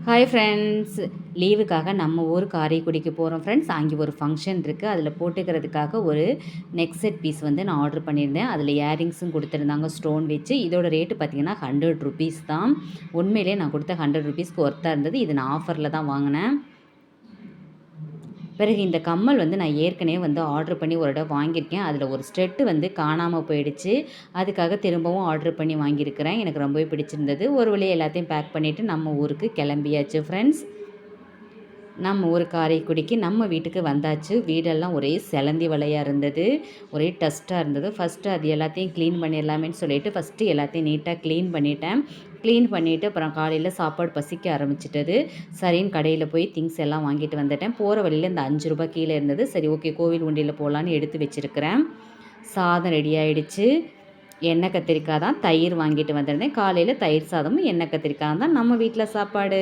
Hi friends, லீவுக்காக நம்ம ஊர் காரைக்குடிக்கு போகிறோம் ஃப்ரெண்ட்ஸ். அங்கே ஒரு ஃபங்க்ஷன் இருக்குது. அதில் போட்டுக்கிறதுக்காக ஒரு நெக் செட் பீஸ் வந்து நான் ஆர்டர் பண்ணியிருந்தேன். அதில் இயரிங்ஸும் கொடுத்துருந்தாங்க ஸ்டோன் வச்சு. இதோட ரேட்டு பார்த்திங்கன்னா ₹100 தான். உண்மையிலே நான் கொடுத்த ₹100க்கு ஒர்த்தாக இருந்தது. இது நான் ஆஃபரில் தான் வாங்கினேன். பிறகு இந்த கம்மல் வந்து நான் ஏற்கனவே வந்து ஆர்டர் பண்ணி ஒரு இடம் வாங்கியிருக்கேன். அதில் ஒரு ஸ்டெட்டு வந்து காணாமல் போயிடுச்சு. அதுக்காக திரும்பவும் ஆர்டர் பண்ணி வாங்கியிருக்கிறேன். எனக்கு ரொம்பவே பிடிச்சிருந்தது. ஒரு வழியாக எல்லாத்தையும் பேக் பண்ணிவிட்டு நம்ம ஊருக்கு கிளம்பியாச்சு ஃப்ரெண்ட்ஸ். நம்ம ஊர் காரைக்குடிக்கு நம்ம வீட்டுக்கு வந்தாச்சு. வீடெல்லாம் ஒரே செலந்தி வலையாக இருந்தது. ஒரே டஸ்ட்டாக இருந்தது. ஃபஸ்ட்டு அது எல்லாத்தையும் க்ளீன் பண்ணிடலாமேன்னு சொல்லிட்டு ஃபஸ்ட்டு எல்லாத்தையும் நீட்டாக க்ளீன் பண்ணிட்டேன். க்ளீன் பண்ணிவிட்டு அப்புறம் காலையில் சாப்பாடு பசிக்க ஆரம்பிச்சிட்டது. சரின்னு கடையில் போய் திங்ஸ் எல்லாம் வாங்கிட்டு வந்துட்டேன். போகிற வழியில் இந்த ₹5 கீழே இருந்தது. சரி, ஓகே, கோவில் உண்டியில் போகலான்னு எடுத்து வச்சுருக்கிறேன். சாதம் ரெடி ஆகிடுச்சு. எண்ணெய் கத்திரிக்காய் தான். தயிர் வாங்கிட்டு வந்திருந்தேன். காலையில் தயிர் சாதமும் எண்ணெய் கத்திரிக்காய் தான் நம்ம வீட்டில் சாப்பாடு.